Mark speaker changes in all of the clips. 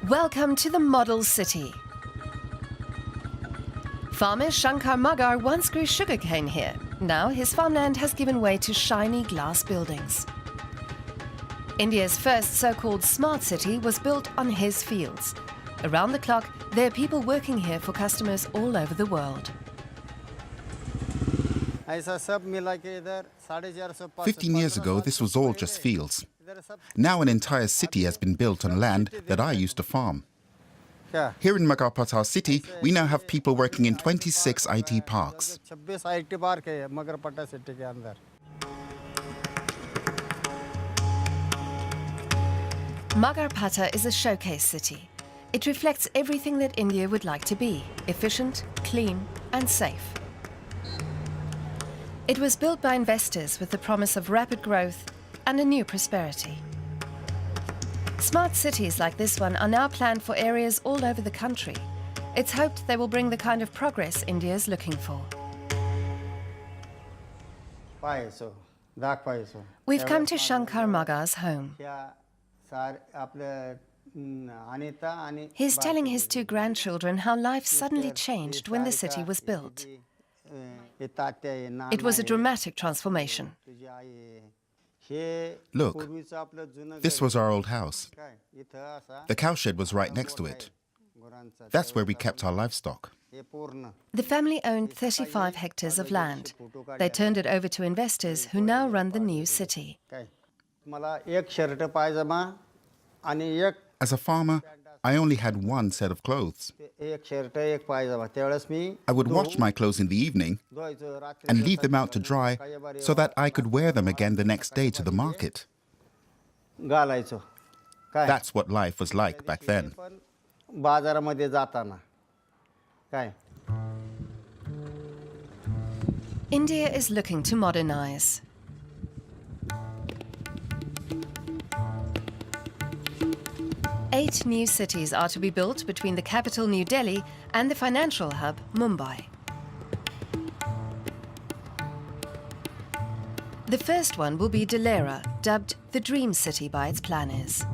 Speaker 1: Welcome to the model city. Farmer Shankar Magar once grew sugarcane here. Now his farmland has given way to shiny glass buildings. India's first so-called smart city was built on his fields. Around the clock, there are people working here for customers all over the world.
Speaker 2: 15 years ago, this was all just fields. Now an entire city has been built on land that I used to farm. Here in Magar Patar city, we now have people working in 26 IT parks.
Speaker 1: Magar Patar is a showcase city. It reflects everything that India would like to be: efficient, clean and safe. It was built by investors with the promise of rapid growth and a new prosperity. Smart cities like this one are now planned for areas all over the country. It's hoped they will bring the kind of progress India is looking for. We've come to Shankar Magar's home. He's telling his two grandchildren how life suddenly changed when the city was built. It was a dramatic transformation.
Speaker 2: Look, this was our old house. The cowshed was right next to it. That's where we kept our livestock.
Speaker 1: The family owned 35 hectares of land. They turned it over to investors who now run the new city.
Speaker 2: As a farmer, I only had one set of clothes. I would wash my clothes in the evening and leave them out to dry so that I could wear them again the next day to the market. That's what life was like back then.
Speaker 1: India is looking to modernize. Eight new cities are to be built between the capital New Delhi and the financial hub Mumbai. The first one will be Dhalaira, dubbed the Dream City by its planners.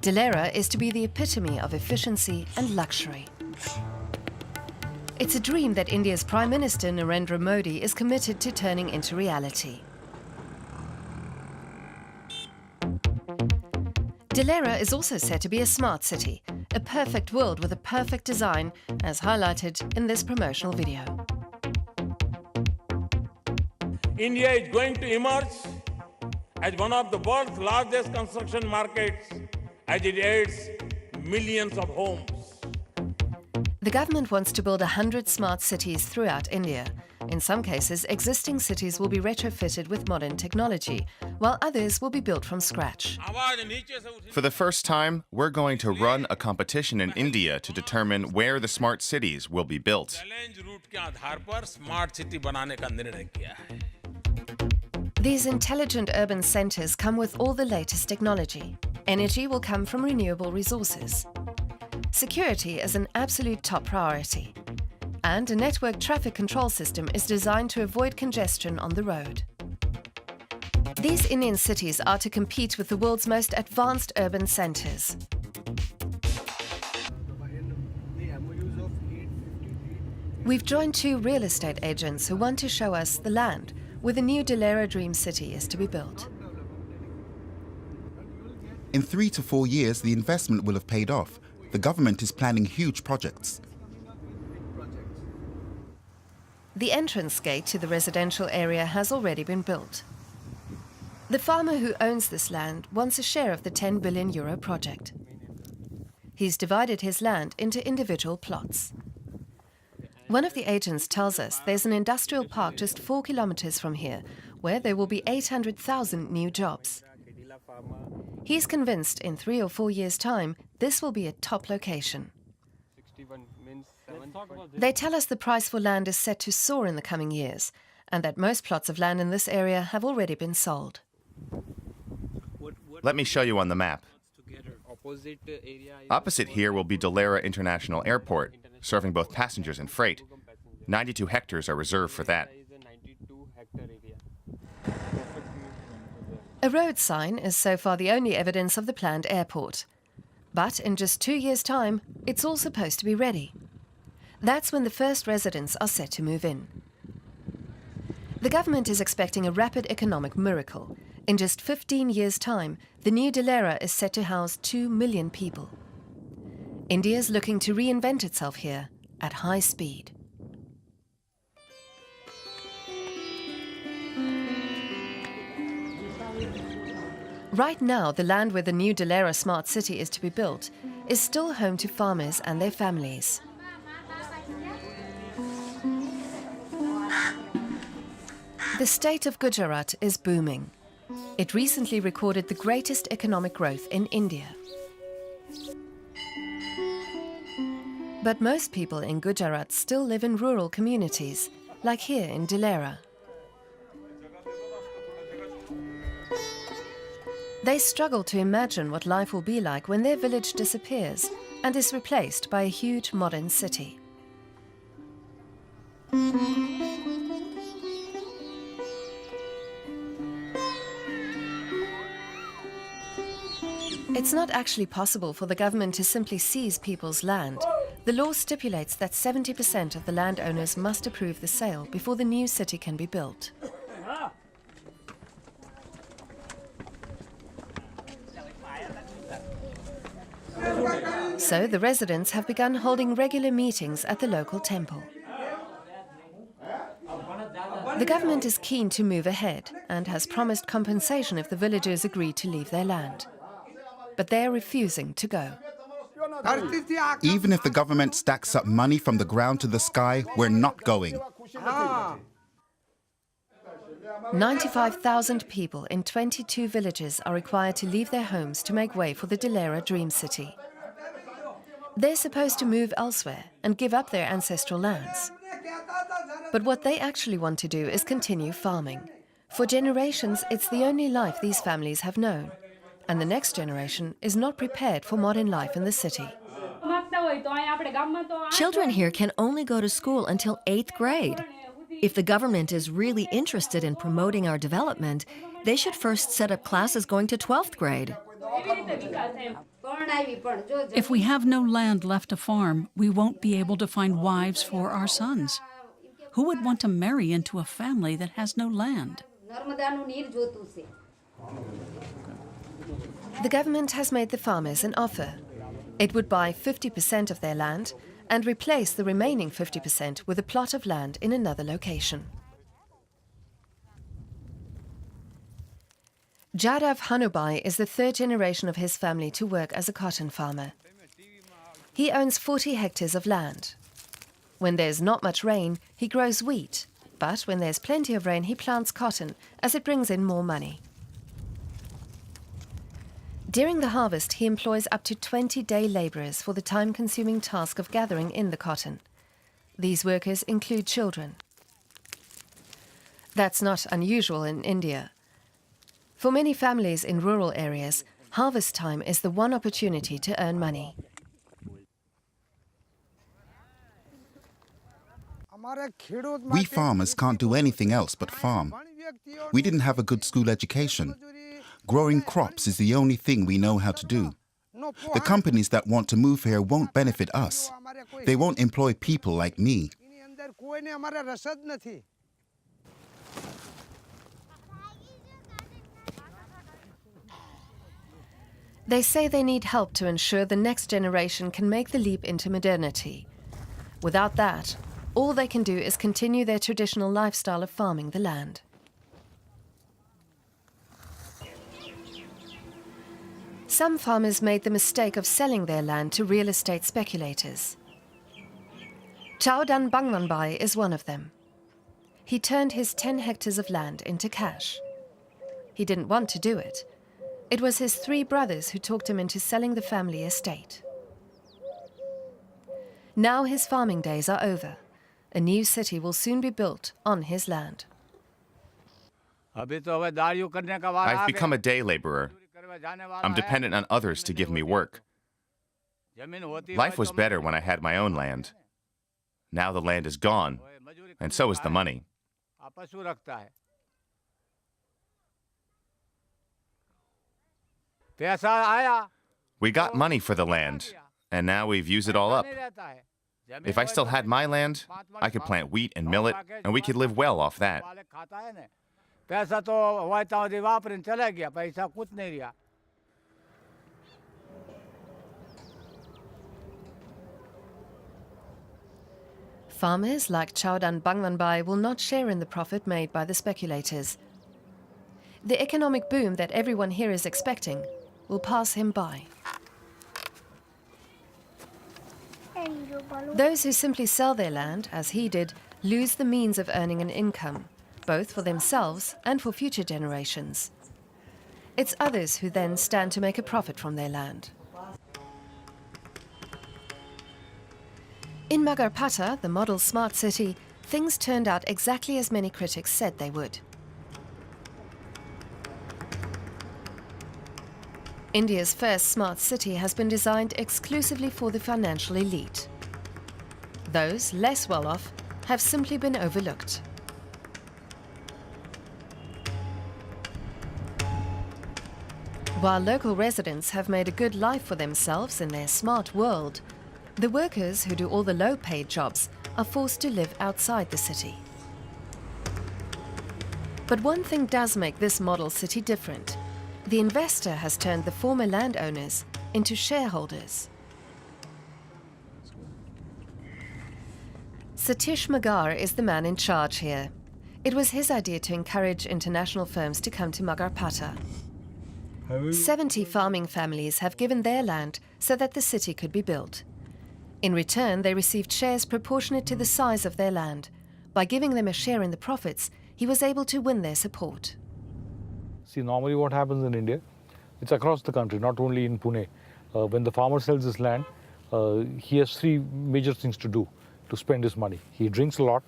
Speaker 1: Dhalaira is to be the epitome of efficiency and luxury. It's a dream that India's Prime Minister Narendra Modi is committed to turning into reality. Dhalaira is also said to be a smart city, a perfect world with a perfect design, as highlighted in this promotional video.
Speaker 3: India is going to emerge as one of the world's largest construction markets as it adds millions of homes.
Speaker 1: The government wants to build 100 smart cities throughout India. In some cases, existing cities will be retrofitted with modern technology, while others will be built from scratch.
Speaker 4: For the first time, we're going to run a competition in India to determine where the smart cities will be built.
Speaker 1: These intelligent urban centers come with all the latest technology. Energy will come from renewable resources. Security is an absolute top priority. And a network traffic control system is designed to avoid congestion on the road. These Indian cities are to compete with the world's most advanced urban centers. We've joined two real estate agents who want to show us the land where the new Dhalaira Dream City is to be built.
Speaker 2: In 3 to 4 years, the investment will have paid off. The government is planning huge projects.
Speaker 1: The entrance gate to the residential area has already been built. The farmer who owns this land wants a share of the €10 billion project. He's divided his land into individual plots. One of the agents tells us there's an industrial park just 4 kilometers from here, where there will be 800,000 new jobs. He's convinced in 3 or 4 years' time, this will be a top location. They tell us the price for land is set to soar in the coming years, and that most plots of land in this area have already been sold.
Speaker 4: Let me show you on the map. Opposite here will be Dhalaira International Airport, serving both passengers and freight. 92 hectares are reserved for that.
Speaker 1: A road sign is so far the only evidence of the planned airport. But in just 2 years' time, it's all supposed to be ready. That's when the first residents are set to move in. The government is expecting a rapid economic miracle. In just 15 years' time, the new Dilera is set to house 2 million people. India's looking to reinvent itself here at high speed. Right now, the land where the new Dilera smart city is to be built is still home to farmers and their families. The state of Gujarat is booming. It recently recorded the greatest economic growth in India. But most people in Gujarat still live in rural communities, like here in Dilera. They struggle to imagine what life will be like when their village disappears and is replaced by a huge modern city. It's not actually possible for the government to simply seize people's land. The law stipulates that 70% of the landowners must approve the sale before the new city can be built. So the residents have begun holding regular meetings at the local temple. The government is keen to move ahead and has promised compensation if the villagers agree to leave their land. But they are refusing to go.
Speaker 2: Even if the government stacks up money from the ground to the sky, we're not going.
Speaker 1: 95,000 people in 22 villages are required to leave their homes to make way for the Dilera Dream City. They're supposed to move elsewhere and give up their ancestral lands. But what they actually want to do is continue farming. For generations, it's the only life these families have known. And the next generation is not prepared for modern life in the city.
Speaker 5: Children here can only go to school until 8th grade. If the government is really interested in promoting our development, they should first set up classes going to 12th grade.
Speaker 6: If we have no land left to farm, we won't be able to find wives for our sons. Who would want to marry into a family that has no land?
Speaker 1: The government has made the farmers an offer. It would buy 50% of their land and replace the remaining 50% with a plot of land in another location. Jadav Hanubai is the third generation of his family to work as a cotton farmer. He owns 40 hectares of land. When there's not much rain, he grows wheat, but when there's plenty of rain, he plants cotton, as it brings in more money. During the harvest, he employs up to 20 day laborers for the time-consuming task of gathering in the cotton. These workers include children. That's not unusual in India. For many families in rural areas, harvest time is the one opportunity to earn money.
Speaker 2: We farmers can't do anything else but farm. We didn't have a good school education. Growing crops is the only thing we know how to do. The companies that want to move here won't benefit us. They won't employ people like me.
Speaker 1: They say they need help to ensure the next generation can make the leap into modernity. Without that, all they can do is continue their traditional lifestyle of farming the land. Some farmers made the mistake of selling their land to real estate speculators. Chaudan Bangmanbai is one of them. He turned his 10 hectares of land into cash. He didn't want to do it. It was his 3 brothers who talked him into selling the family estate. Now his farming days are over. A new city will soon be built on his land.
Speaker 4: I've become a day laborer. I'm dependent on others to give me work. Life was better when I had my own land. Now the land is gone, and so is the money. We got money for the land, and now we've used it all up. If I still had my land, I could plant wheat and millet, and we could live well off that.
Speaker 1: Farmers like Chowdan Bangwanbai will not share in the profit made by the speculators. The economic boom that everyone here is expecting will pass him by. Those who simply sell their land, as he did, lose the means of earning an income, both for themselves and for future generations. It's others who then stand to make a profit from their land. In Magarpata, the model smart city, things turned out exactly as many critics said they would. India's first smart city has been designed exclusively for the financial elite. Those less well off have simply been overlooked. While local residents have made a good life for themselves in their smart world, the workers who do all the low-paid jobs are forced to live outside the city. But one thing does make this model city different. The investor has turned the former landowners into shareholders. Satish Magar is the man in charge here. It was his idea to encourage international firms to come to Magarpata. 70 farming families have given their land so that the city could be built. In return, they received shares proportionate to the size of their land. By giving them a share in the profits, he was able to win their support.
Speaker 7: See, normally what happens in India, it's across the country, not only in Pune. When the farmer sells his land, he has three major things to do to spend his money. He drinks a lot,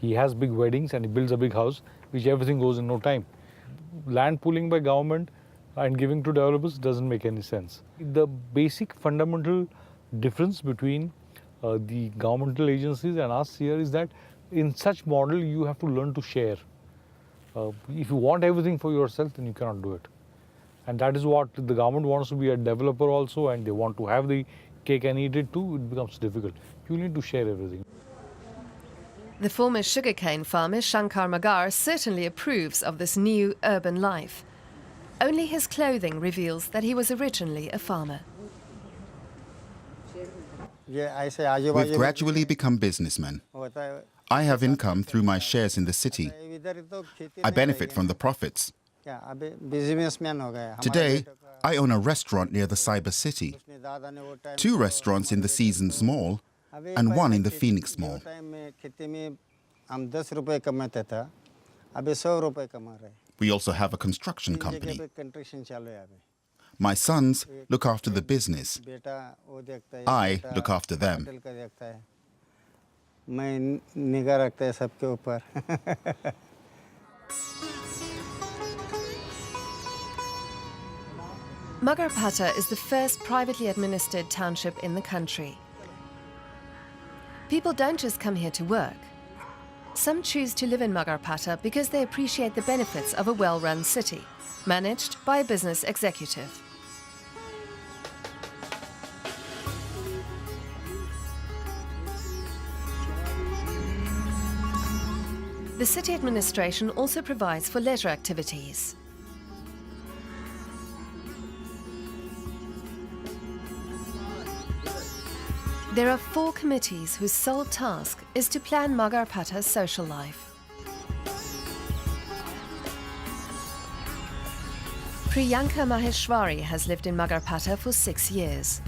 Speaker 7: he has big weddings, and he builds a big house, which everything goes in no time. Land pooling by government and giving to developers doesn't make any sense. The basic fundamental difference between the governmental agencies and us here is that in such model you have to learn to share. If you want everything for yourself, then you cannot do it. And that is what the government wants to be a developer also, and they want to have the cake and eat it too. It becomes difficult. You need to share everything.
Speaker 1: The former sugarcane farmer Shankar Magar certainly approves of this new urban life. Only his clothing reveals that he was originally a farmer.
Speaker 2: We've gradually become businessmen. I have income through my shares in the city. I benefit from the profits. Today, I own a restaurant near the Cyber City, 2 restaurants in the Seasons Mall, and 1 in the Phoenix Mall. We also have a construction company. My sons look after the business. I look after them.
Speaker 1: Magarpata is the first privately administered township in the country. People don't just come here to work. Some choose to live in Magarpata because they appreciate the benefits of a well-run city, managed by a business executive. The city administration also provides for leisure activities. There are 4 committees whose sole task is to plan Magarpata's social life. Priyanka Maheshwari has lived in Magarpata for 6 years.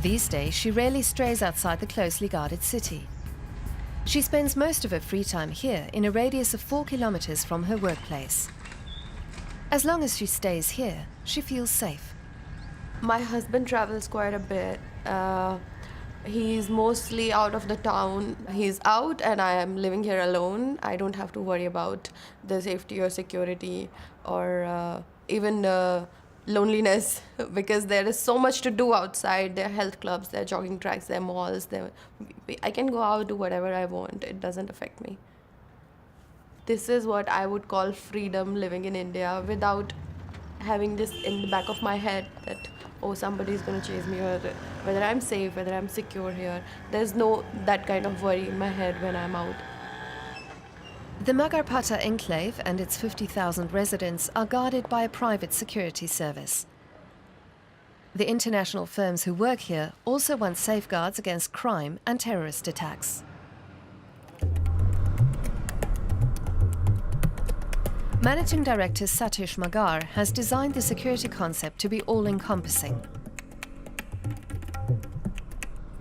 Speaker 1: These days, she rarely strays outside the closely guarded city. She spends most of her free time here in a radius of 4 kilometers from her workplace. As long as she stays here, she feels safe.
Speaker 8: My husband travels quite a bit. He's mostly out of the town. He's out and I am living here alone. I don't have to worry about the safety or security or even loneliness because there is so much to do outside. There are health clubs, there are jogging tracks, there are malls. I can go out, do whatever I want. It doesn't affect me. This is what I would call freedom living in India without having this in the back of my head that, oh, somebody's going to chase me, or whether I'm safe, whether I'm secure here. There's no that kind of worry in my head when I'm out.
Speaker 1: The Magarpata enclave and its 50,000 residents are guarded by a private security service. The international firms who work here also want safeguards against crime and terrorist attacks. Managing Director Satish Magar has designed the security concept to be all-encompassing.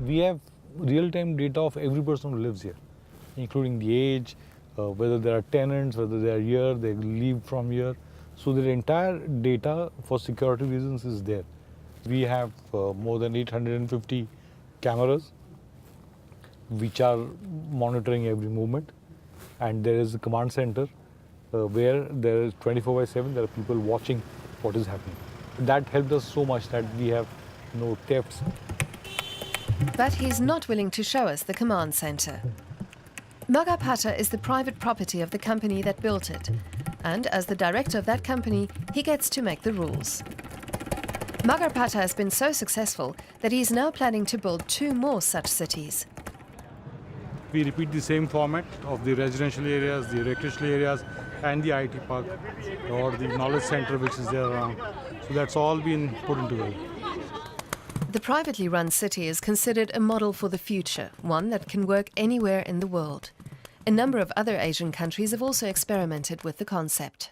Speaker 7: We have real-time data of every person who lives here, including the age, whether there are tenants, whether they are here, they leave from here. So the entire data for security reasons is there. We have more than 850 cameras which are monitoring every movement, and there is a command center where there is 24/7, there are people watching what is happening. That helped us so much that we have no thefts.
Speaker 1: But he's not willing to show us the command center. Magarpata is the private property of the company that built it, and as the director of that company, he gets to make the rules. Magarpata has been so successful that he is now planning to build 2 more such cities.
Speaker 7: We repeat the same format of the residential areas, the recreational areas, and the IT park, or the knowledge center which is there around. So that's all been put into together.
Speaker 1: The privately run city is considered a model for the future, one that can work anywhere in the world. A number of other Asian countries have also experimented with the concept.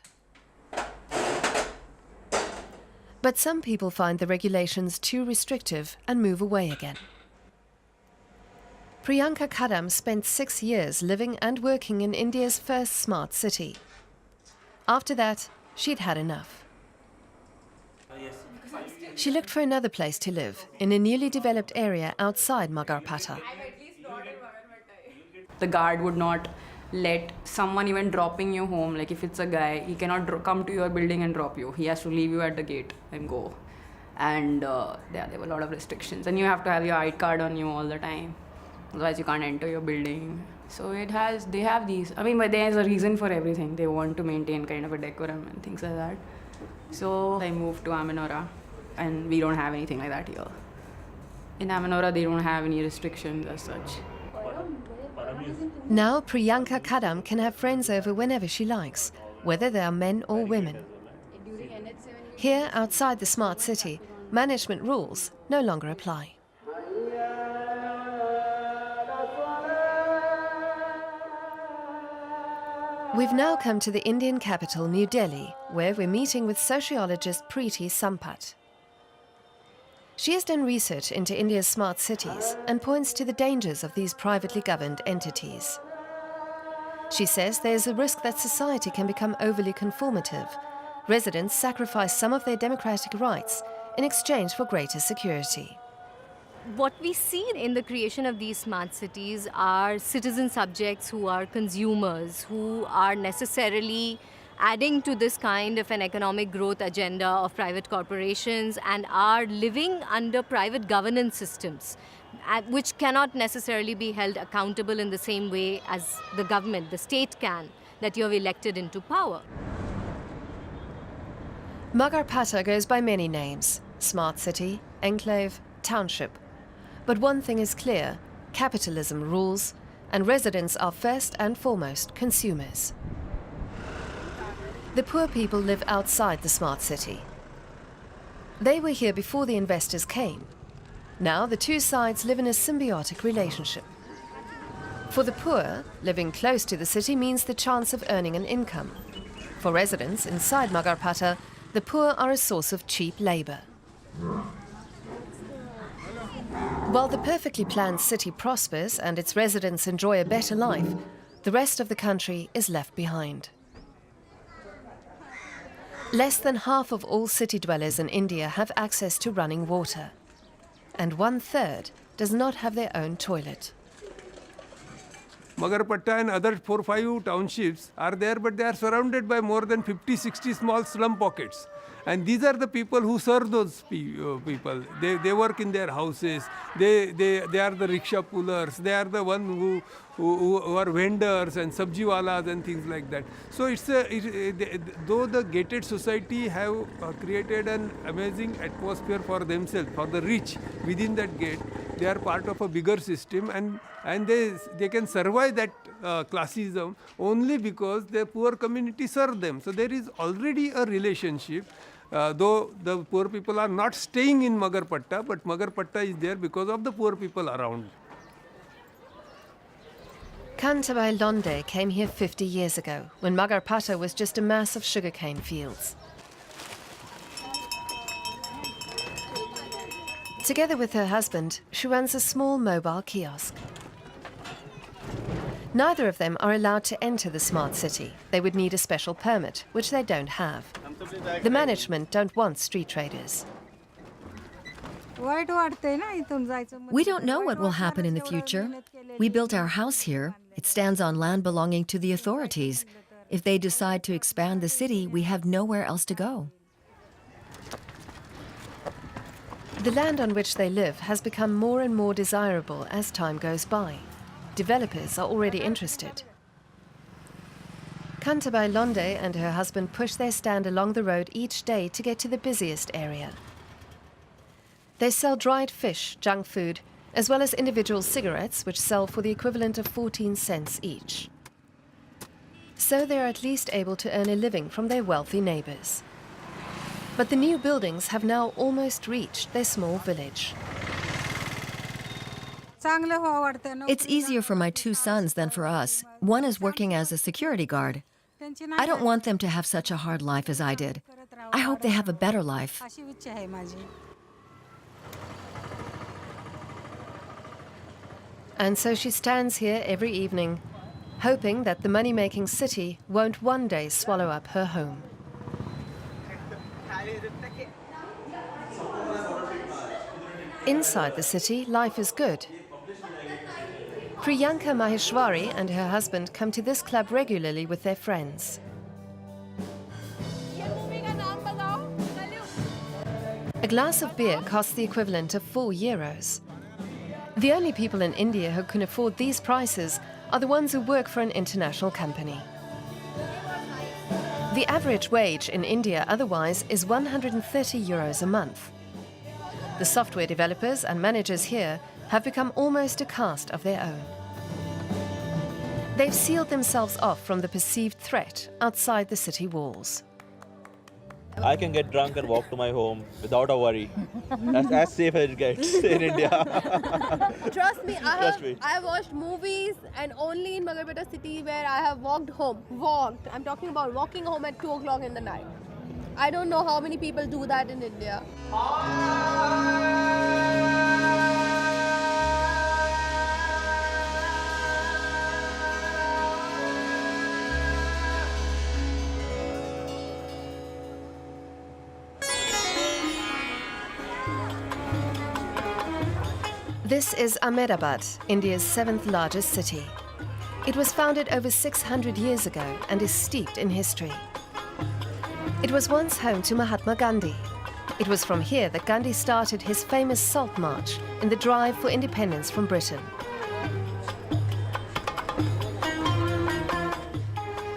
Speaker 1: But some people find the regulations too restrictive and move away again. Priyanka Kadam spent 6 years living and working in India's first smart city. After that, she'd had enough. She looked for another place to live, in a newly developed area outside Magarpata.
Speaker 9: The guard would not let someone even dropping you home, like if it's a guy, he cannot come to your building and drop you. He has to leave you at the gate and go. And there were a lot of restrictions. And you have to have your ID card on you all the time. Otherwise you can't enter your building. So they have these, but there's a reason for everything. They want to maintain kind of a decorum and things like that. So I moved to Amanora, and we don't have anything like that here. In Amanora, they don't have any restrictions as such.
Speaker 1: Now Priyanka Kadam can have friends over whenever she likes, whether they are men or women. Here, outside the smart city, management rules no longer apply. We've now come to the Indian capital, New Delhi, where we're meeting with sociologist Preeti Sampath. She has done research into India's smart cities and points to the dangers of these privately governed entities. She says there's a risk that society can become overly conformative. Residents sacrifice some of their democratic rights in exchange for greater security.
Speaker 10: What we see in the creation of these smart cities are citizen subjects who are consumers, who are necessarily adding to this kind of an economic growth agenda of private corporations and are living under private governance systems, which cannot necessarily be held accountable in the same way as the government, the state can, that you have elected into power.
Speaker 1: Magarpata goes by many names: smart city, enclave, township. But one thing is clear: capitalism rules, and residents are first and foremost consumers. The poor people live outside the smart city. They were here before the investors came. Now the two sides live in a symbiotic relationship. For the poor, living close to the city means the chance of earning an income. For residents inside Magarpata, the poor are a source of cheap labor. While the perfectly planned city prospers and its residents enjoy a better life, the rest of the country is left behind. Less than half of all city dwellers in India have access to running water, and 1/3 does not have their own toilet.
Speaker 11: Magarpatta and other 4-5 townships are there, but they are surrounded by more than 50-60 small slum pockets. And these are the people who serve those people. They work in their houses. They are the rickshaw pullers. They are the one who are vendors and sabjiwalas and things like that. So though the gated society have created an amazing atmosphere for themselves, for the rich within that gate, they are part of a bigger system, and they can survive that classism only because the poor community serve them. So there is already a relationship. Though the poor people are not staying in Magarpatta, but Magarpatta is there because of the poor people around.
Speaker 1: Kantabai Londe came here 50 years ago, when Magarpatta was just a mass of sugarcane fields. Together with her husband, she runs a small mobile kiosk. Neither of them are allowed to enter the smart city. They would need a special permit, which they don't have. The management don't want street traders.
Speaker 5: We don't know what will happen in the future. We built our house here. It stands on land belonging to the authorities. If they decide to expand the city, we have nowhere else to go.
Speaker 1: The land on which they live has become more and more desirable as time goes by. Developers are already interested. Kantabai Londe and her husband push their stand along the road each day to get to the busiest area. They sell dried fish, junk food, as well as individual cigarettes, which sell for the equivalent of 14 cents each. So they're at least able to earn a living from their wealthy neighbors. But the new buildings have now almost reached their small village.
Speaker 5: It's easier for my two sons than for us. One is working as a security guard. I don't want them to have such a hard life as I did. I hope they have a better life.
Speaker 1: And so she stands here every evening, hoping that the money-making city won't one day swallow up her home. Inside the city, life is good. Priyanka Maheshwari and her husband come to this club regularly with their friends. A glass of beer costs the equivalent of €4. The only people in India who can afford these prices are the ones who work for an international company. The average wage in India otherwise is €130 a month. The software developers and managers here have become almost a caste of their own. They've sealed themselves off from the perceived threat outside the city walls.
Speaker 12: I can get drunk and walk to my home without a worry. That's as safe as it gets in India.
Speaker 8: Trust me, I have watched movies and only in Magarpatta city where I have walked home. Walked. I'm talking about walking home at 2 o'clock in the night. I don't know how many people do that in India.
Speaker 1: This is Ahmedabad, India's 7th largest city. It was founded over 600 years ago and is steeped in history. It was once home to Mahatma Gandhi. It was from here that Gandhi started his famous Salt March in the drive for independence from Britain.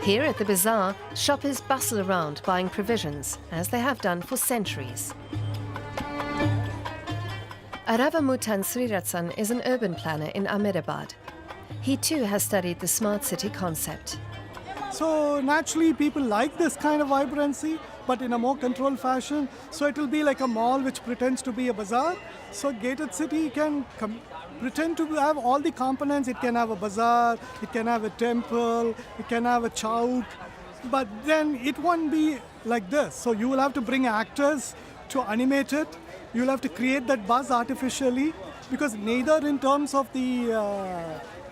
Speaker 1: Here at the bazaar, shoppers bustle around buying provisions, as they have done for centuries. Aravamutan Sriratsan is an urban planner in Ahmedabad. He too has studied the smart city concept.
Speaker 13: So naturally people like this kind of vibrancy, but in a more controlled fashion. So it will be like a mall which pretends to be a bazaar. So gated city can pretend to have all the components. It can have a bazaar, it can have a temple, it can have a chowk, but then it won't be like this. So you will have to bring actors to animate it. You'll have to create that buzz artificially, because neither in terms of the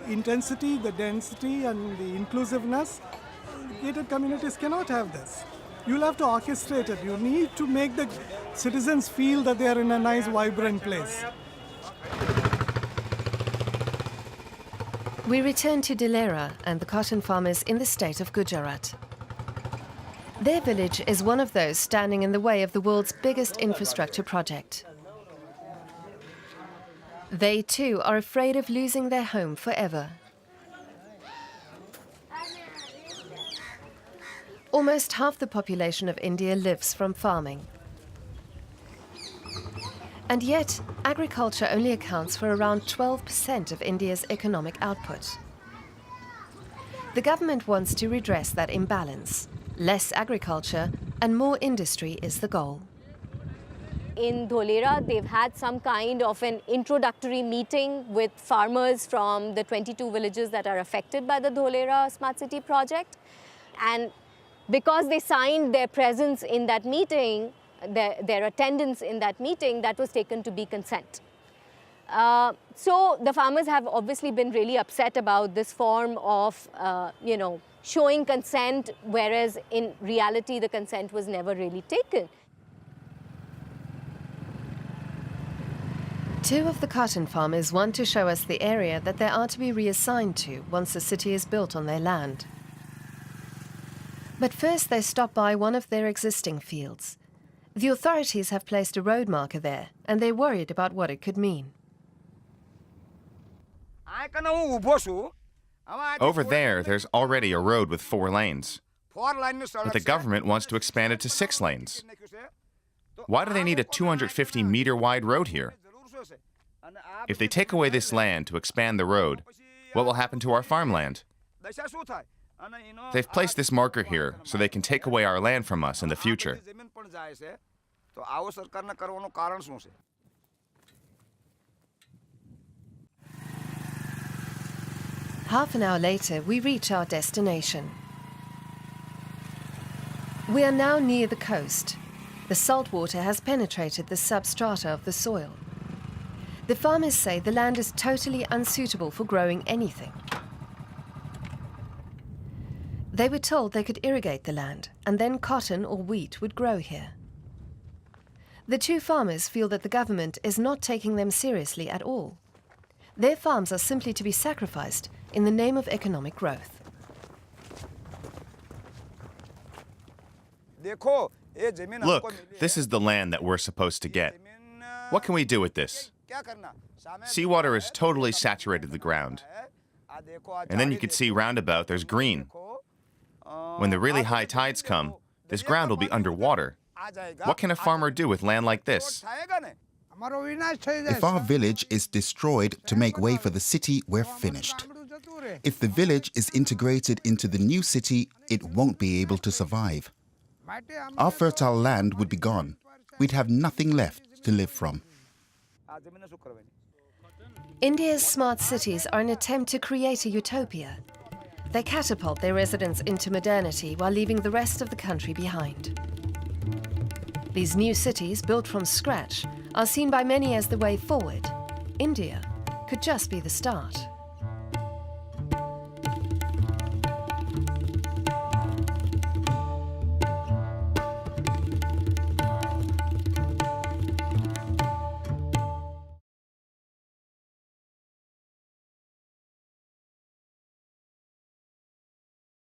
Speaker 13: intensity, the density and the inclusiveness, gated communities cannot have this. You'll have to orchestrate it. You need to make the citizens feel that they are in a nice, vibrant place.
Speaker 1: We return to Dilera and the cotton farmers in the state of Gujarat. Their village is one of those standing in the way of the world's biggest infrastructure project. They too are afraid of losing their home forever. Almost half the population of India lives from farming. And yet, agriculture only accounts for around 12% of India's economic output. The government wants to redress that imbalance. Less agriculture and more industry is the goal.
Speaker 10: In Dholera, they've had some kind of an introductory meeting with farmers from the 22 villages that are affected by the Dholera Smart City project. And because they signed their presence in that meeting, their attendance in that meeting, that was taken to be consent. So the farmers have obviously been really upset about this form of, showing consent, whereas in reality the consent was never really taken.
Speaker 1: Two of the cotton farmers want to show us the area that they are to be reassigned to once the city is built on their land. But first they stop by one of their existing fields. The authorities have placed a road marker there, and they're worried about what it could mean.
Speaker 4: Over there's already a road with 4 lanes. But the government wants to expand it to 6 lanes. Why do they need a 250-meter wide road here? If they take away this land to expand the road, what will happen to our farmland? They've placed this marker here so they can take away our land from us in the future.
Speaker 1: Half an hour later, we reach our destination. We are now near the coast. The salt water has penetrated the substrata of the soil. The farmers say the land is totally unsuitable for growing anything. They were told they could irrigate the land, and then cotton or wheat would grow here. The two farmers feel that the government is not taking them seriously at all. Their farms are simply to be sacrificed in the name of economic growth.
Speaker 4: Look, this is the land that we're supposed to get. What can we do with this? Seawater has totally saturated the ground. And then you can see roundabout there's green. When the really high tides come, this ground will be underwater. What can a farmer do with land like this?
Speaker 2: If our village is destroyed to make way for the city, we're finished. If the village is integrated into the new city, it won't be able to survive. Our fertile land would be gone. We'd have nothing left to live from.
Speaker 1: India's smart cities are an attempt to create a utopia. They catapult their residents into modernity while leaving the rest of the country behind. These new cities, built from scratch, are seen by many as the way forward. India could just be the start.